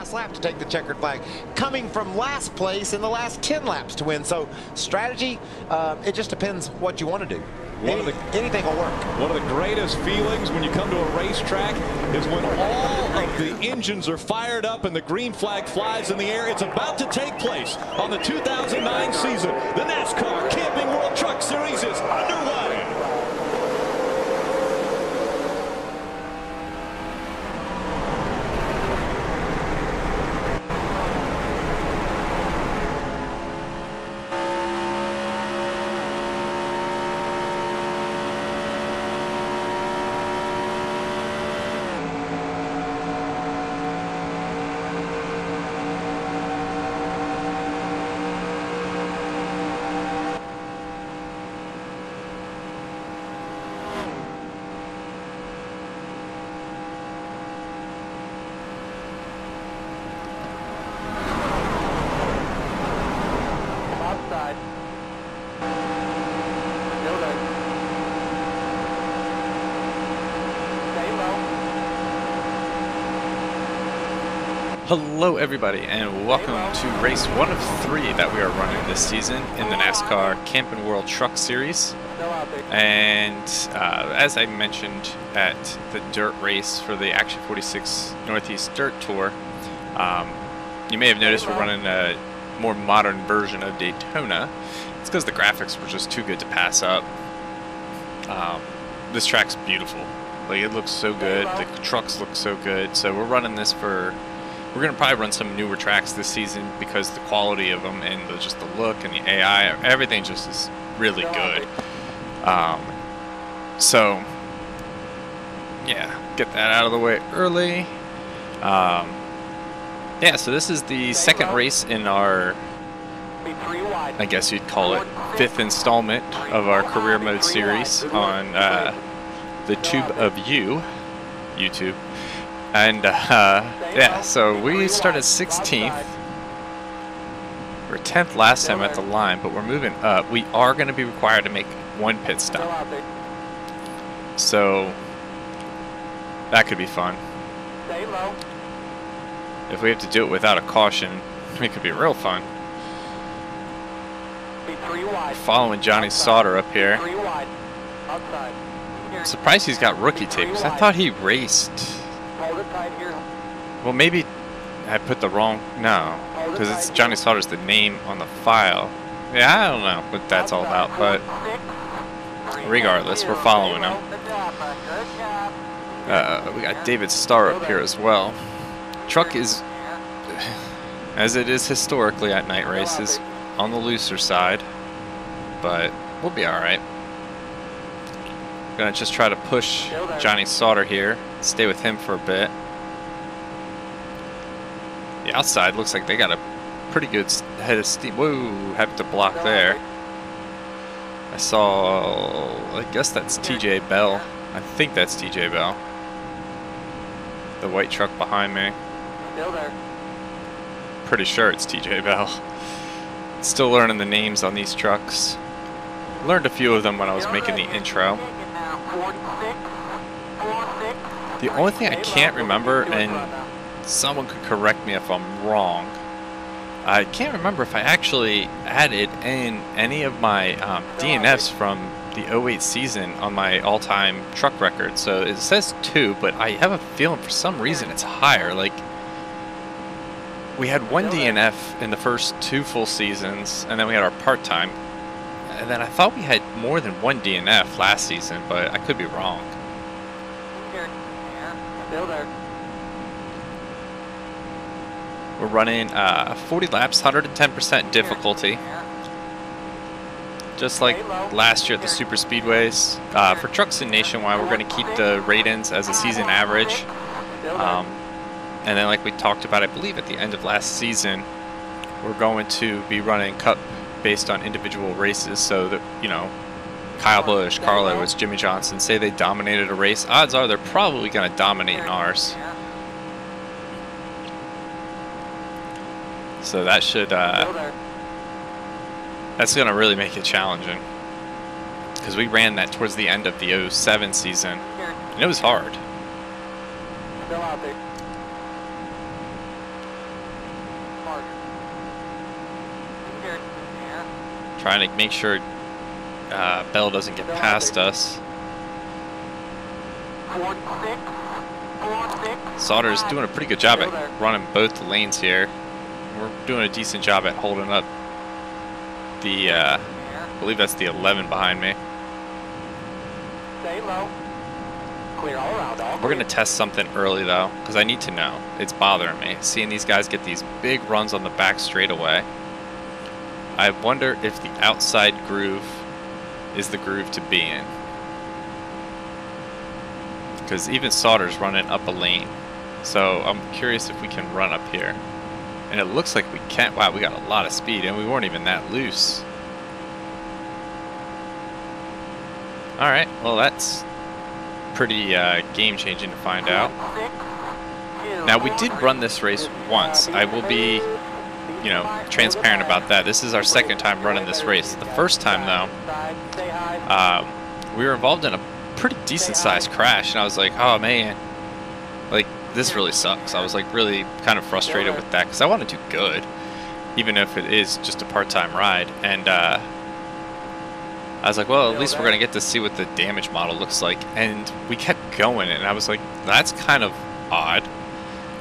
last lap to take the checkered flag, coming from last place in the last 10 laps to win. So strategy, it just depends what you want to do. Anything will work. One of the greatest feelings when you come to a racetrack is when all of the engines are fired up and the green flag flies in the air. It's about to take place on the 2009 season. The NASCAR Camping World Truck Series is underway. Hello everybody and welcome to race 1 of 3 that we are running this season in the NASCAR Camping World Truck Series. And as I mentioned at the dirt race for the Action 46 Northeast Dirt Tour, you may have noticed we're running a more modern version of Daytona. It's because the graphics were just too good to pass up. This track's beautiful. Like, it looks so good, the trucks look so good, so we're running this for... We're going to probably run some newer tracks this season because the quality of them and just the look and the AI, everything just is really good. So, yeah, get that out of the way early. Yeah, so this is the second race in our, I guess you'd call it, 5th installment of our career mode series on the Tube of YouTube. And yeah, so we started 16th. We were 10th last time at the line, but we're moving up. We are going to be required to make 1 pit stop. So that could be fun. If we have to do it without a caution, it could be real fun. Following Johnny Sauter up here. I'm surprised he's got rookie tapes. I thought he raced. Well, maybe I put the wrong... No, because it's Johnny Sauter's the name on the file. Yeah, I don't know what that's all about, but regardless, we're following him. We got David Starr up here as well. Truck is, as it is historically at night races, on the looser side, but we'll be alright. Gonna just try to push Johnny Sauter here, stay with him for a bit. The outside looks like they got a pretty good head of steam. Whoa, have to block there. I saw, I guess that's TJ Bell. I think that's TJ Bell. The white truck behind me. Still there. Pretty sure it's TJ Bell. Still learning the names on these trucks. Learned a few of them when I was making the intro. The only thing I can't remember, and someone could correct me if I'm wrong, I can't remember if I actually added in any of my DNFs from the 08 season on my all-time truck record. So it says 2, but I have a feeling for some reason it's higher. Like, we had 1 DNF in the first 2 full seasons, and then we had our part-time. And then I thought we had more than 1 DNF last season, but I could be wrong. Still there. We're running 40 laps, 110% difficulty. Just like last year at the super speedways. For trucks in Nationwide, we're going to keep the rate-ins as a season average. And then, like we talked about, I believe at the end of last season, we're going to be running Cup based on individual races, so that, you know, Kyle Busch, Carl Edwards, Jimmie Johnson, say they dominated a race, odds are they're probably going to dominate in ours. So that should, that's going to really make it challenging. Because we ran that towards the end of the 07 season, and it was hard. Still out there. Trying to make sure Bell doesn't get past us. Sauter's doing a pretty good job at running both lanes here. We're doing a decent job at holding up the, I believe that's the 11 behind me. Stay low. Clear all around. We're going to test something early though, because I need to know. It's bothering me. Seeing these guys get these big runs on the back straightaway. I wonder if the outside groove is the groove to be in. Because even Sauter's running up a lane. So I'm curious if we can run up here. And it looks like we can't. Wow, we got a lot of speed and we weren't even that loose. Alright, well that's pretty game-changing to find out. Now we did run this race once. I will be, you know, transparent about that. This is our second time running this race. The first time though, we were involved in a pretty decent-sized crash, and I was like, oh man, like this really sucks. I was like really kind of frustrated with that because I want to do good, even if it is just a part-time ride. And I was like, well, at least we're gonna get to see what the damage model looks like. And we kept going, and I was like, that's kind of odd.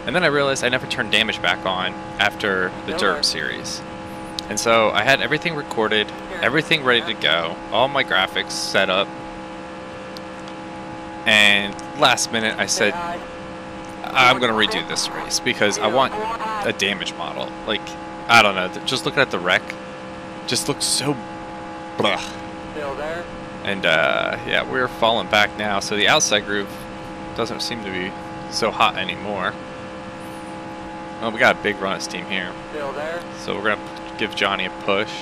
And then I realized I never turned damage back on after the Derp series. And so I had everything recorded, everything ready to go, all my graphics set up. And last minute I said, I'm going to redo this race because I want a damage model. Like, I don't know, just looking at the wreck, just looks so blah. And yeah, we're falling back now. So the outside groove doesn't seem to be so hot anymore. Well, we got a big run as team here. So we're going to give Johnny a push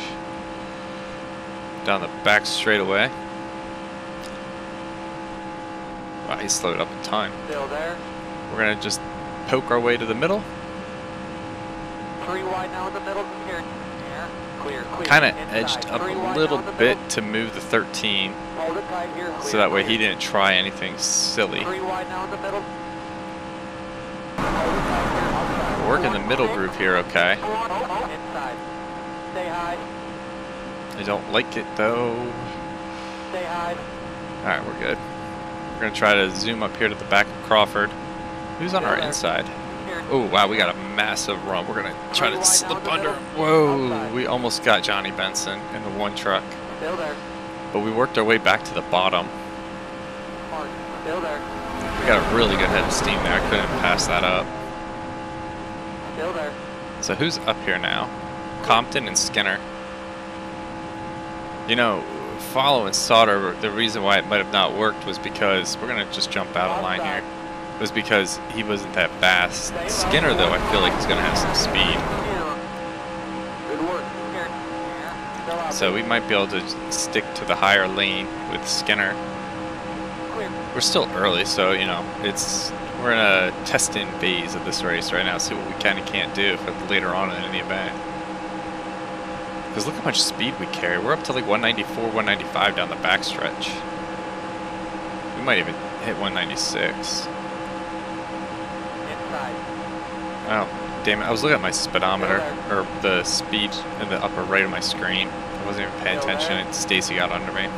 down the back straightaway. Wow, he slowed up a ton. We're going to just poke our way to the middle. 3 wide now in the middle. Here. Clear. Kind of edged up a little bit to move the 13. Hold it tight here. So that way he didn't try anything silly. 3 wide now in the middle. We're working the middle groove here, okay. Inside. Stay high. I don't like it though. Stay high. Alright, we're good. We're going to try to zoom up here to the back of Crawford. Who's on our inside? Oh, wow, we got a massive run. We're going to try to slip under. Whoa, we almost got Johnny Benson in the one truck. Still there. But we worked our way back to the bottom. Still there. We got a really good head of steam there. I couldn't pass that up. Still there. So who's up here now? Compton and Skinner. You know, following Sauter, the reason why it might have not worked was because, we're going to just jump out of line here, was because he wasn't that fast. Skinner, though, I feel like he's going to have some speed. Good work. So we might be able to stick to the higher lane with Skinner. We're still early, so, you know, we're in a testing phase of this race right now, see what we can and can't do for later on in the event. Because look how much speed we carry. We're up to like 194, 195 down the backstretch. We might even hit 196. Oh, damn it. I was looking at my speedometer, or the speed in the upper right of my screen. I wasn't even paying attention, and Stacy got under me.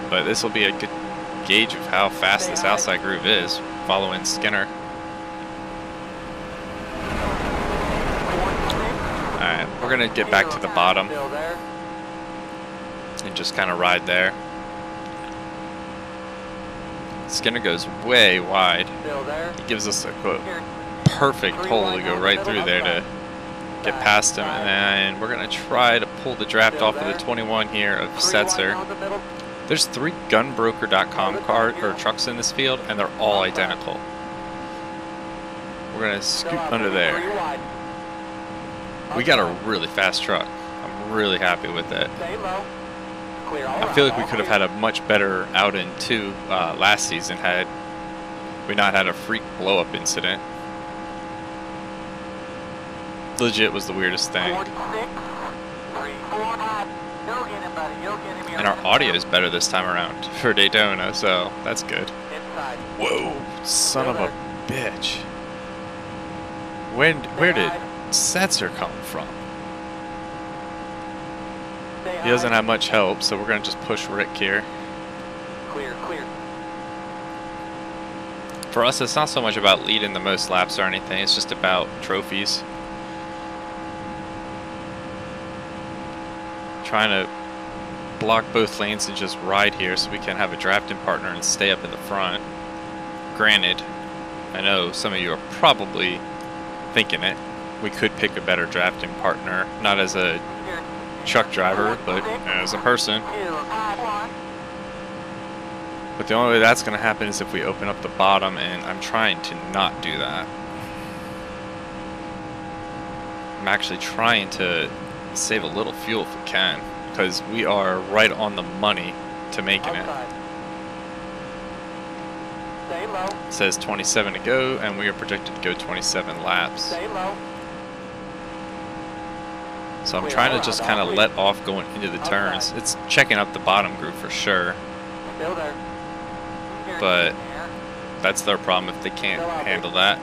But this will be a good gauge of how fast this outside groove is, following Skinner. Alright, we're going to get back to the bottom and just kind of ride there. Skinner goes way wide. He gives us a perfect hole to go right through there to get past him. And then we're going to try to pull the draft off of the 21 here of Setzer. There's 3 gunbroker.com trucks in this field, and they're all identical. We're going to scoop under there. We got a really fast truck. I'm really happy with it. I feel like we could have had a much better outing too last season had we not had a freak blow-up incident. Legit was the weirdest thing. And our audio is better this time around for Daytona, so that's good. Whoa, son of a bitch. Where did Setzer come from? He doesn't have much help, so we're going to just push Rick here. Clear, clear. For us, it's not so much about leading the most laps or anything, it's just about trophies. Trying to block both lanes and just ride here so we can have a drafting partner and stay up in the front. Granted, I know some of you are probably thinking it. We could pick a better drafting partner, not as a truck driver, but as a person. But the only way that's going to happen is if we open up the bottom, and I'm trying to not do that. I'm actually trying to save a little fuel if we can, because we are right on the money to making it. Stay low. It says 27 to go, and we are projected to go 27 laps. Stay low. So I'm trying to just kind of let off going into the turns. It's checking up the bottom group for sure, Still there. but that's their problem if they can't handle that.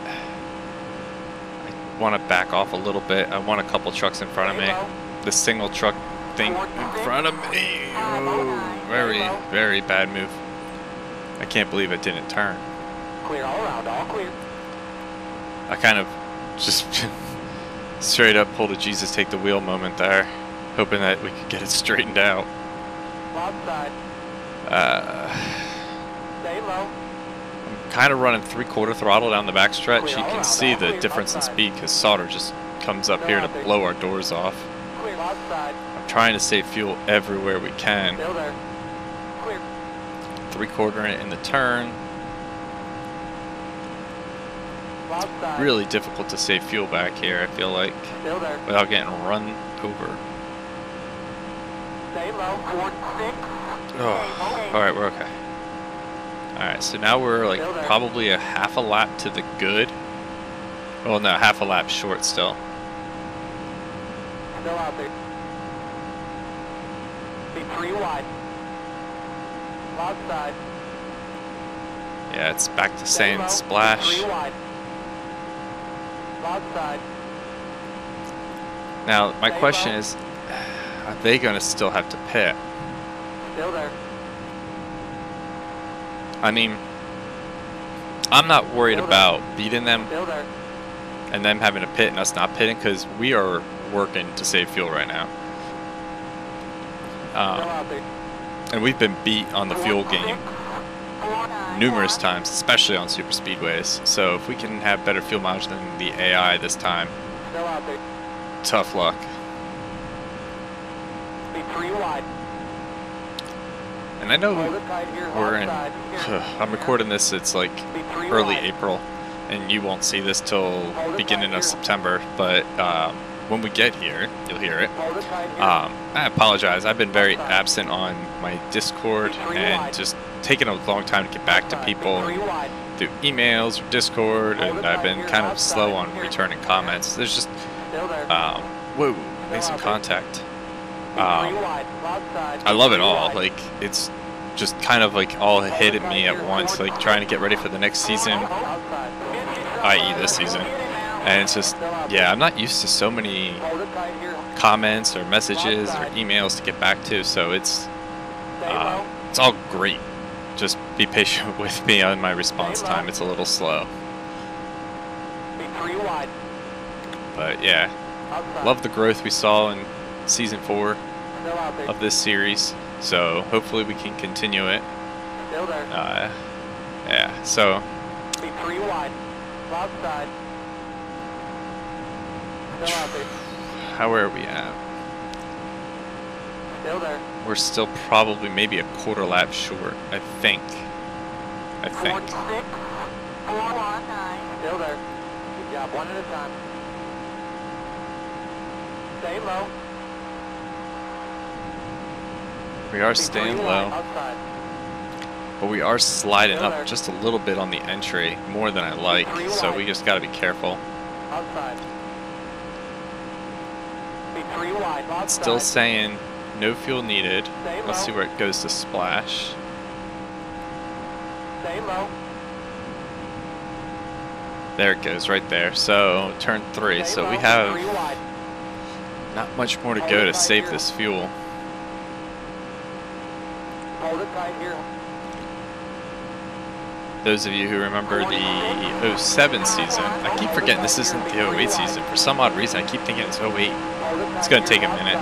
I want to back off a little bit. I want a couple trucks in front of me. The single truck thing in front of me. Oh, very, very bad move. I can't believe it didn't turn. Clear all around, all clear. I kind of just straight up pulled a Jesus take the wheel moment there, hoping that we could get it straightened out. Outside. Stay low. I'm kind of running 3/4 throttle down the backstretch. You can see the difference in speed because solder just comes up here to blow our doors off. Clear outside. I'm trying to save fuel everywhere we can. Still there. Clear. 3/4 it in the turn. Outside. Really difficult to save fuel back here, I feel like, Still there. without getting run over. Stay low. 4-6. Oh. Alright, we're okay. Alright, so now we're like probably a half a lap to the good. Well, no, half a lap short still. Still out there. Be 3 wide. Outside. Yeah, it's back to Stay saying low. splash. 3 wide. Outside. Now, my Stay question low. is, are they going to still have to pit? Still there. I mean, I'm not worried Still there. about beating them Still there. and them having to pit and us not pitting, because we are working to save fuel right now. Still out there. And we've been beat on the fuel game numerous times, especially on super speedways. So if we can have better fuel mileage than the AI this time, Still out there. tough luck. Be 3 wide. And I know Hold it tight here. we're in, Outside. Here. I'm recording this, it's like Be 3 early wide. April, and you won't see this till beginning of September, but when we get here, you'll hear it. Hold it tight here. I apologize, I've been very absent on my Discord and just taking a long time to get back to people Be 3 wide. through emails or Discord, and I've been kind of slow on returning comments. There's just, Still there. whoa, made some contact. Be 3 wide. Outside. I love it 3 all, wide. like, it's just kind of like all hit at me at once, like trying to get ready for the next season, Outside. i.e. this season. And it's just, yeah, I'm not used to so many Hold it tight here. comments or messages or emails to get back to, so it's all great. Just be patient with me on my response time. It's a little slow, Be 3 wide. but yeah, Outside. love the growth we saw in season 4 Still out there. of this series, so hopefully we can continue it. Still there. Yeah, so Be 3 wide. Outside. Still out there. how are we at? Still there. We're still probably maybe a quarter lap short, I think. 46. 419. Still there. Good job. One at a time. Stay low. We are Be 3 staying wide. low, Outside. but we are sliding up just a little bit on the entry, more than I like, so we just gotta be careful. Outside. Be 3 wide. Outside. Still saying no fuel needed. Stay Let's low. see where it goes to splash. Stay low. There it goes, right there. So turn 3. So we have not much more to go to save this fuel. Hold it tight here. Those of you who remember the 07 season, I keep forgetting this isn't the 08 season. For some odd reason, I keep thinking it's 08. It's going to take a minute.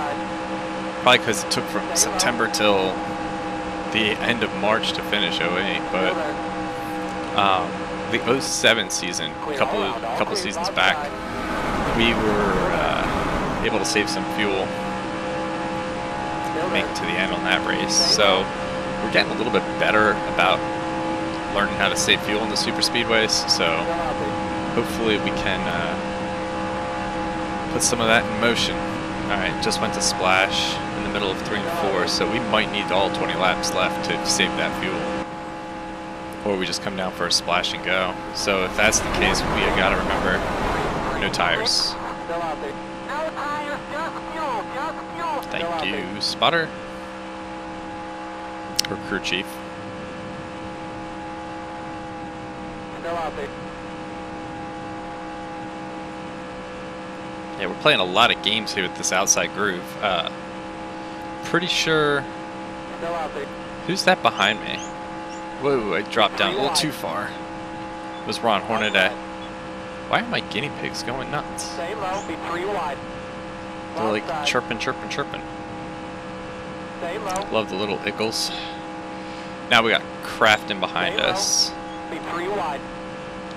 Probably because it took from September till the end of March to finish 08. But the 07 season, a couple seasons back, we were able to save some fuel to make it to the end on that race. So we're getting a little bit better about learning how to save fuel in the super speedways. So hopefully we can put some of that in motion. All right, just went to splash in the middle of 3 and 4, so we might need all 20 laps left to save that fuel. Or we just come down for a splash and go. So if that's the case, we got to remember no tires. Thank you, spotter. Or crew chief. Yeah, we're playing a lot of games here with this outside groove. Pretty sure... Who's that behind me? Whoa, I dropped down a little too far. It was Ron Hornaday. Why are my guinea pigs going nuts? Stay low, be 3 wide. They're like chirping, chirping, chirping. Stay low. Love the little iggles. Now we got Crafton behind us. Be 3 wide.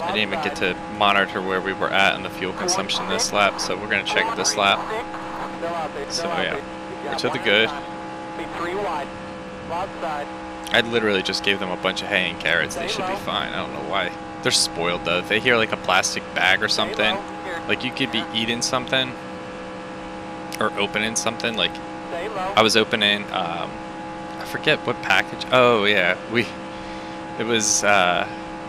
I didn't even get to monitor where we were at in the fuel consumption this lap, so we're going to check this lap. So yeah, we're to the good. Be 3 wide. Left side. I literally just gave them a bunch of hay and carrots. They should be fine. I don't know why. They're spoiled though. If they hear like a plastic bag or something, like you could be eating something or opening something. Like I was opening, I forget what package. Oh yeah,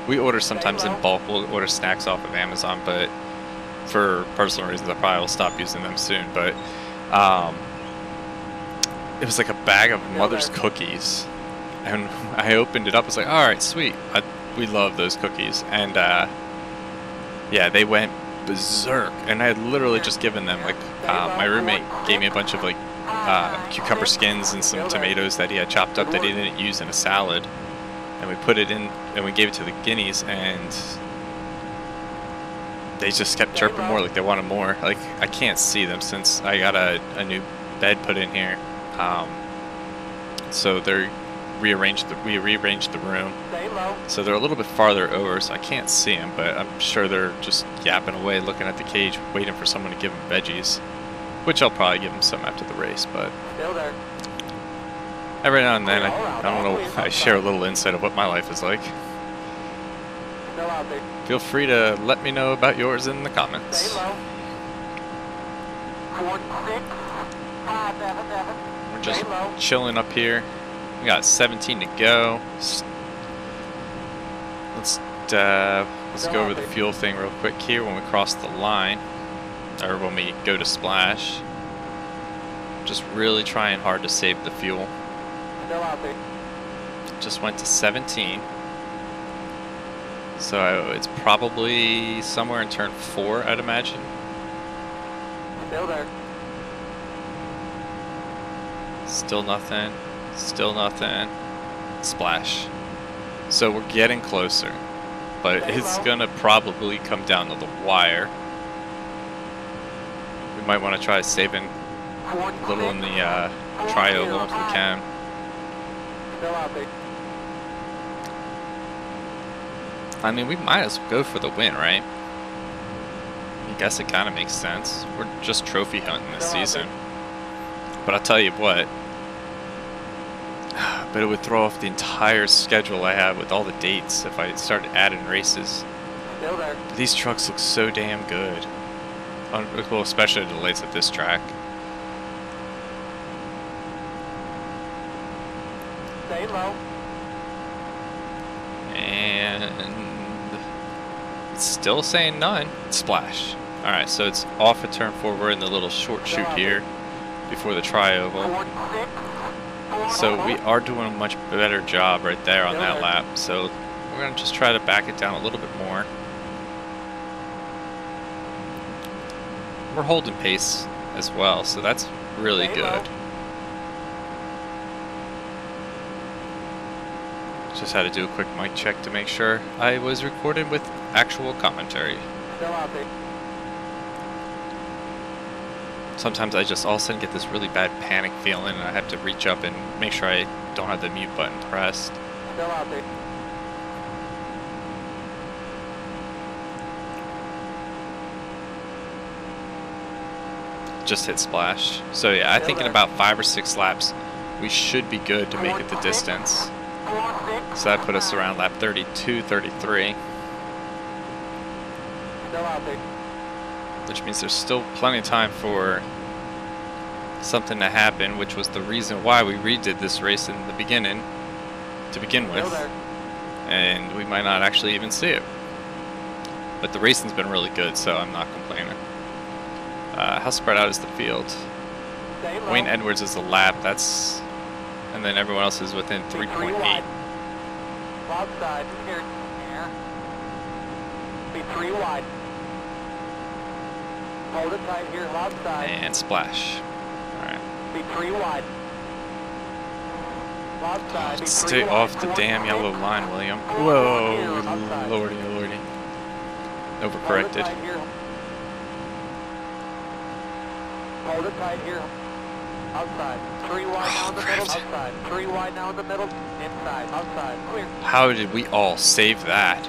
we order sometimes in bulk. We'll order snacks off of Amazon, but for personal reasons, I probably will stop using them soon. But it was like a bag of Mother's cookies, and I opened it up. I was like, all right, sweet. We love those cookies, and yeah, they went berserk. And I had literally just given them like my roommate gave me a bunch of like cucumber skins and some tomatoes that he had chopped up that he didn't use in a salad. And we put it in, and we gave it to the guineas, and they just kept chirping more, like they wanted more. Like, I can't see them since I got a new bed put in here. So we rearranged the room. So they're a little bit farther over, so I can't see them, but I'm sure they're just yapping away, looking at the cage, waiting for someone to give them veggies. Which I'll probably give them some after the race, but... Still there. Every now and then, I don't know, I share a little insight of what my life is like. Still out there. Feel free to let me know about yours in the comments. Stay low. 46, 577. We're just chilling up here. We got 17 to go. Let's go over the fuel thing real quick here when we cross the line, or when we go to splash. Just really trying hard to save the fuel. Still out there. Just went to 17. So it's probably somewhere in turn 4, I'd imagine. Still there. Still nothing. Still nothing. Splash. So we're getting closer. But it's gonna probably come down to the wire. We might want to try saving a little in the tri-oval if we can. Still out there. I mean, we might as well go for the win, right? I guess it kind of makes sense. We're just trophy hunting this season. But I'll tell you what. But it would throw off the entire schedule I have with all the dates if I started adding races. Still there. These trucks look so damn good. Well, especially the lights at this track. Stay low. And it's still saying none. Splash. Alright, so it's off at turn 4. We're in the little short chute here before the tri-oval. 46. So we are doing a much better job right there on that lap. So we're going to just try to back it down a little bit more. we're holding pace as well, so that's really good. Just had to do a quick mic check to make sure I was recorded with actual commentary. Still out there. Sometimes I just all of a sudden get this really bad panic feeling and I have to reach up and make sure I don't have the mute button pressed. Still out there. Just hit splash. So yeah, I think in about 5 or 6 laps we should be good to make it the distance. So that put us around lap 32, 33. Still out there. Which means there's still plenty of time for something to happen, which was the reason why we redid this race in the beginning to begin with. And we might not actually even see it. But the racing's been really good, so I'm not complaining. How spread out is the field? Wayne Edwards is the lap, and then everyone else is within 3.8. Outside, here. Be 3 wide. Hold it tight here, outside. And splash. Alright. Be 3 wide. Outside. Stay off the damn yellow line, William. Whoa, lordy, lordy. Overcorrected. Hold it tight here. Outside. 3 wide now in the middle. Outside. 3 wide now in the middle. Inside. Outside. Clear. How did we all save that?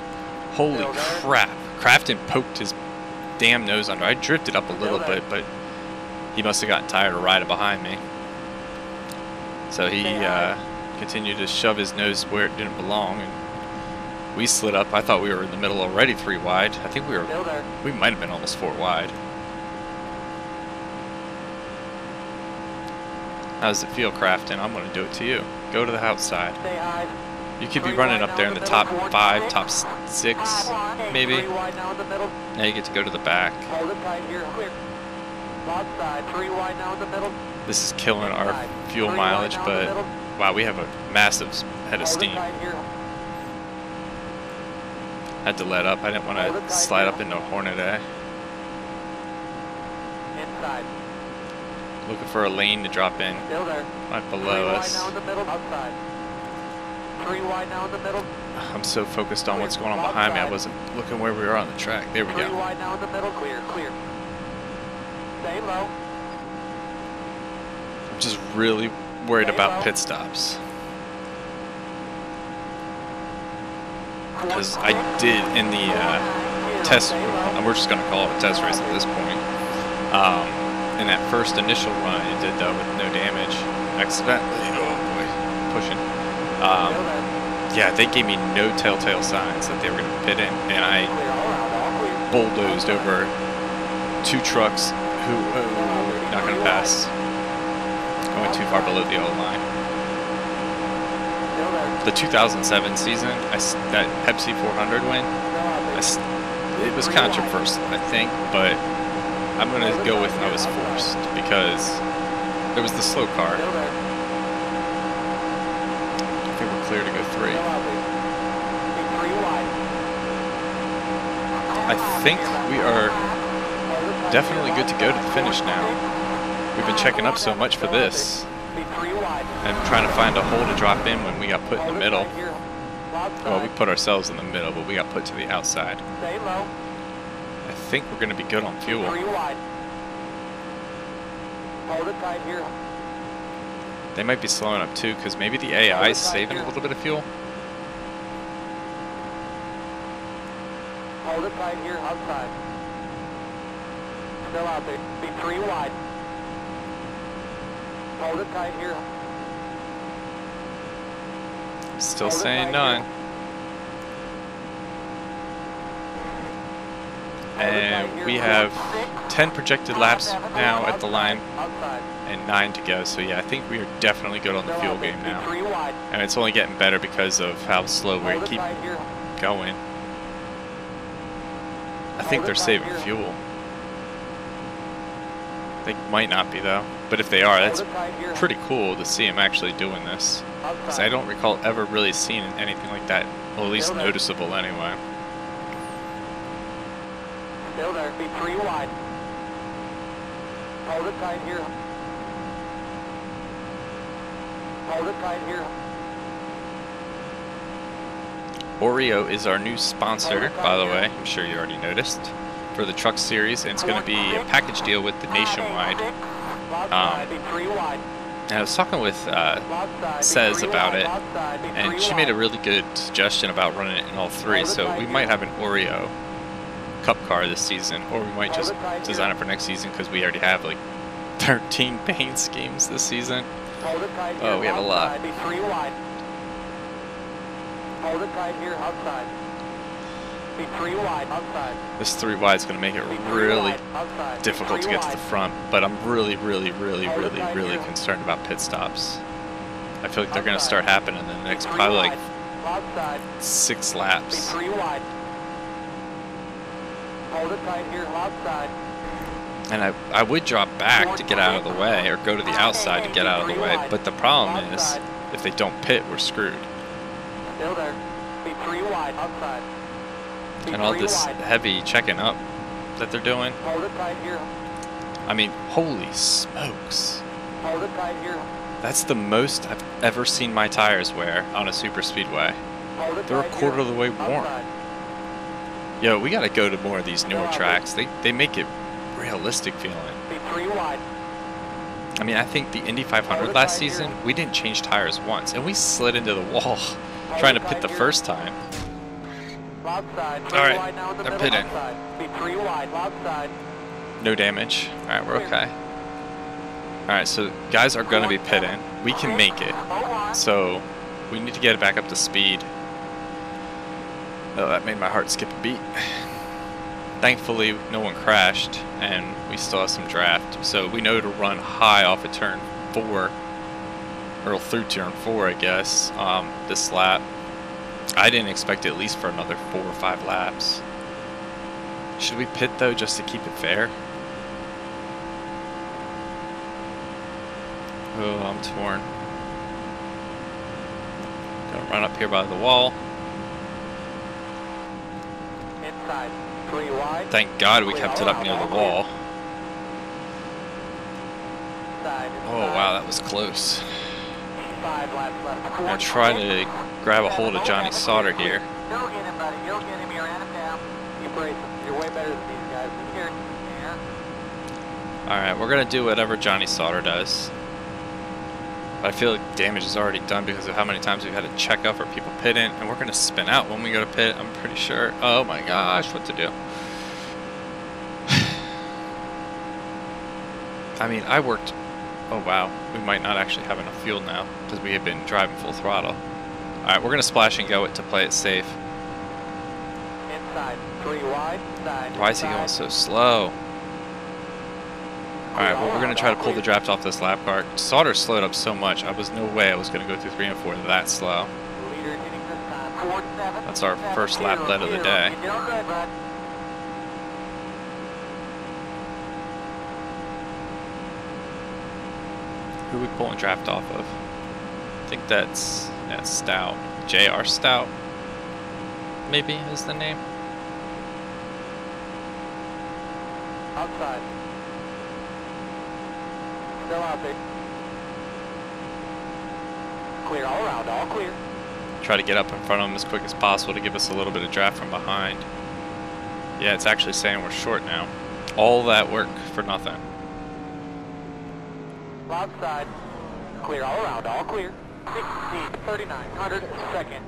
Holy crap. Crafton poked his damn nose under. I drifted up a little bit, but he must have gotten tired of riding behind me. So he continued to shove his nose where it didn't belong, and we slid up. I thought we were in the middle already 3 wide. I think we might have been almost 4 wide. How does it feel, Crafton? I'm going to do it to you. Go to the outside. You could be running up there in the top 5, top 6, maybe. Now you get to go to the back. This is killing our fuel mileage, but wow, we have a massive head of steam. Had to let up. I didn't want to slide up into a Hornet A. Inside. Looking for a lane to drop in. Still there. Right below us. 3 wide now in the middle. Outside. 3 wide now in the middle. I'm so focused on what's going on behind me, I wasn't looking where we were on the track. There we 3 go. wide now in the middle. Clear. Clear. Stay low. I'm just really worried about pit stops. Because I did in the test, we're just going to call it a test race at this point. In that first initial run, it did that with no damage. Accidentally, oh boy, pushing. Yeah, they gave me no telltale signs that they were going to pit in, and I bulldozed over 2 trucks who not going to pass. I went too far below the yellow line. The 2007 season, that Pepsi 400 win, it was controversial, I think, but I'm going to go with I was forced because there was the slow car. I think we're clear to go 3. I think we are definitely good to go to the finish now. We've been checking up so much for this and trying to find a hole to drop in when we got put in the middle. Well, we put ourselves in the middle, but we got put to the outside. I think we're going to be good on fuel. Hold it tight here. They might be slowing up too, because maybe the AI is saving a little bit of fuel. Hold it tight here, outside. Still out there. Be 3 wide. Hold it tight here. Still saying none. And we have 10 projected laps now at the line and 9 to go. So yeah, I think we are definitely good on the fuel game now. And it's only getting better because of how slow we keep going. I think they're saving fuel. They might not be though. But if they are, that's pretty cool to see them actually doing this. Because I don't recall ever really seeing anything like that. Well, at least noticeable anyway. Still there. Be 3 wide. Hold it tight here. Hold it tight here. Oreo is our new sponsor, by the way. I'm sure you already noticed, for the truck series. And it's going to be a package deal with the Nationwide. And I was talking with Says about it, and she made a really good suggestion about running it in all three. So we might have an Oreo Cup car this season, or we might just design it for next season because we already have like 13 paint schemes this season. Oh, we have a lot. Hold it tight here, outside. Be 3 wide, outside. This 3 wide is going to make it really difficult to get to the front, but I'm really concerned about pit stops. I feel like they're going to start happening in the next probably like 6 laps. 3 wide. Hold it tight here, outside. And I would drop back to get out of the way, or go to the outside to get out of the way, but the problem is, if they don't pit, we're screwed. Still there. Be 3 wide, outside. And all this heavy checking up that they're doing. Hold it tight here. I mean, holy smokes. Hold it tight here. That's the most I've ever seen my tires wear on a super speedway. They're a quarter of the way worn. Yo, we gotta go to more of these newer tracks. They make it realistic feeling. Be 3 wide. I mean, I think the Indy 500 last season, we didn't change tires once, and we slid into the wall trying to pit the first time. Alright, they're pitting. No damage. Alright, we're okay. Alright, so guys are going to be pitting. We can make it. So we need to get it back up to speed. Oh, that made my heart skip a beat. Thankfully, no one crashed, and we still have some draft. So we know to run high off of turn 4, or through turn 4, I guess, this lap. I didn't expect it at least for another 4 or 5 laps. Should we pit though, just to keep it fair? Oh, I'm torn. Gonna run up here by the wall. Inside, 3 wide. Thank God we kept it up near the wall. Oh wow, that was close. 5 laps left. I'm gonna try to grab a hold of Johnny Sauter here. Go get him, buddy. Go get him. You're at him down. Keep racing. You're way better than these guys. Here. Alright, we're gonna do whatever Johnny Sauter does. But I feel like damage is already done because of how many times we've had to check up for people pitting, and we're gonna spin out when we go to pit, I'm pretty sure. Oh my gosh, what to do? I mean, I worked. Oh wow, we might not actually have enough fuel now because we have been driving full throttle. Alright, we're gonna splash and go it to play it safe. Inside, 3 wide, side. Why is he going so slow? Alright, well, we're going to try to pull the draft off this lap car. Sauter slowed up so much, I was no way I was going to go through 3 and 4 that slow. That's our first lap lead of the day. Who are we pulling draft off of? I think that's Stout. JR Stout, maybe is the name. Outside. Still out there. Clear all around, all clear. Try to get up in front of them as quick as possible to give us a little bit of draft from behind. Yeah, it's actually saying we're short now. All that work for nothing. Outside. Clear all around, all clear. 3900 second.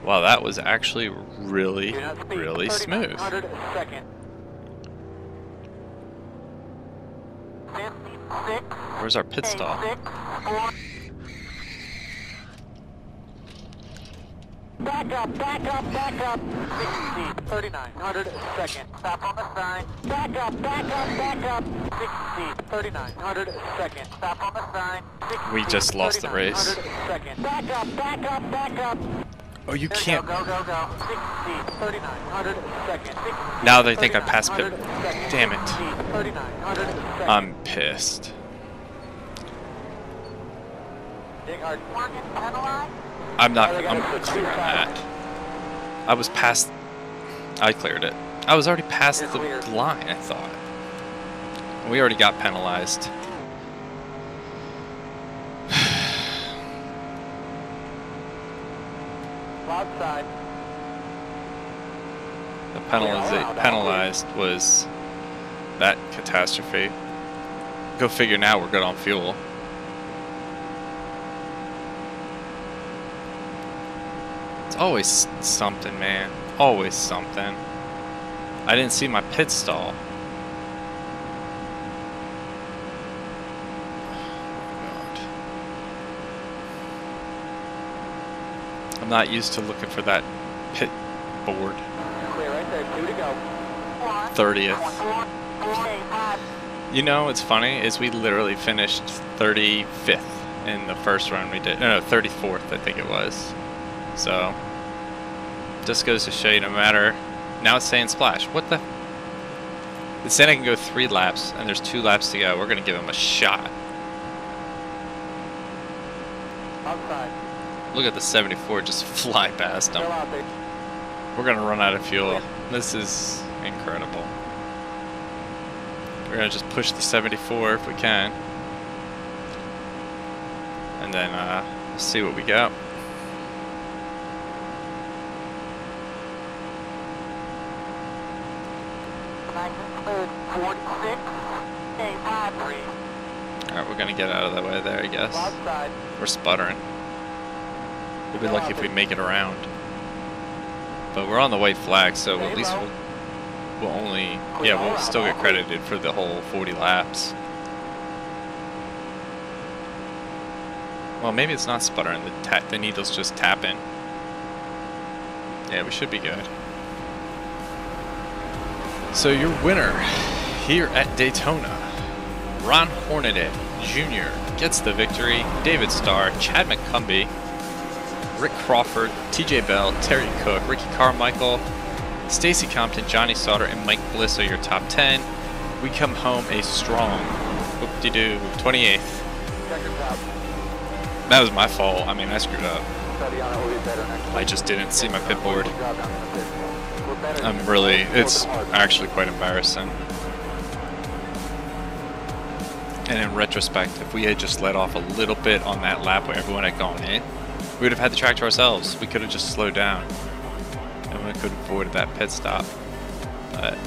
Wow, that was actually really smooth. Second. 56. Where's our pit stop? Back up, back up, back up. 60, 3900 second. Stop on the sign. Back up, back up, back up. 60, 3900 second. Stop on the sign. 60, We just lost the race. Second. Back up, back up, back up. Oh, you can't. Go, go, go. 60, 3900 second. 60, Now they think I passed pit. Damn it. 3900 second. I'm pissed. Dig hard. Morgan, penalize. I'm clearing that. I was past. I cleared it. I was already past the line, I thought. We already got penalized. Outside. The penalized was that catastrophe. Go figure now we're good on fuel. It's always something, man. Always something. I didn't see my pit stall. I'm not used to looking for that pit board. Clear right there, 2 to go. 30th. You know what's funny is we literally finished 35th in the first run we did. No, 34th I think it was. So just goes to show you no matter. Now it's saying splash. What the? It's saying I can go 3 laps and there's 2 laps to go. We're gonna give him a shot. Outside. Look at the 74 just fly past him. We're gonna run out of fuel. This is incredible. We're gonna just push the 74 if we can. And then see what we got. Alright, we're gonna get out of the way there, I guess. We're sputtering. We'll be lucky if we make it around. But we're on the white flag, so at least we'll only... Yeah, we'll still get credited for the whole 40 laps. Well, maybe it's not sputtering. The needle's just tapping. Yeah, we should be good. So your winner here at Daytona, Ron Hornaday Jr. gets the victory. David Starr, Chad McCumbee, Rick Crawford, TJ Bell, Terry Cook, Ricky Carmichael, Stacy Compton, Johnny Sauter, and Mike Bliss are your top 10. We come home a strong whoop-de-doo 28th. That was my fault. I mean, I screwed up. I just didn't see my pit board. It's actually quite embarrassing. And in retrospect, if we had just let off a little bit on that lap where everyone had gone in, we would have had the track to ourselves. We could have just slowed down. And we could have avoided that pit stop. But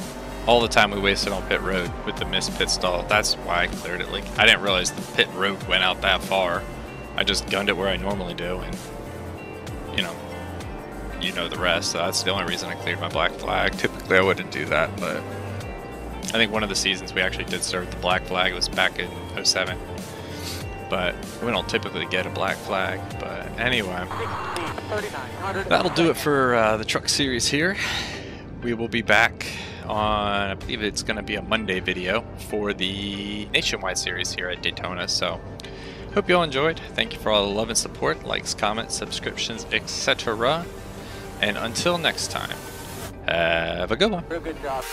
all the time we wasted on pit road with the missed pit stall, that's why I cleared it. Like, I didn't realize the pit road went out that far. I just gunned it where I normally do, and you know the rest. So that's the only reason I cleared my black flag. Typically I wouldn't do that, but I think one of the seasons we actually did serve the black flag. It was back in 07. But we don't typically get a black flag. But anyway, that'll do it for the truck series here. We will be back on, I believe it's going to be a Monday video for the nationwide series here at Daytona. So hope you all enjoyed. Thank you for all the love and support, likes, comments, subscriptions, etc. And until next time, have a good one. Real good job.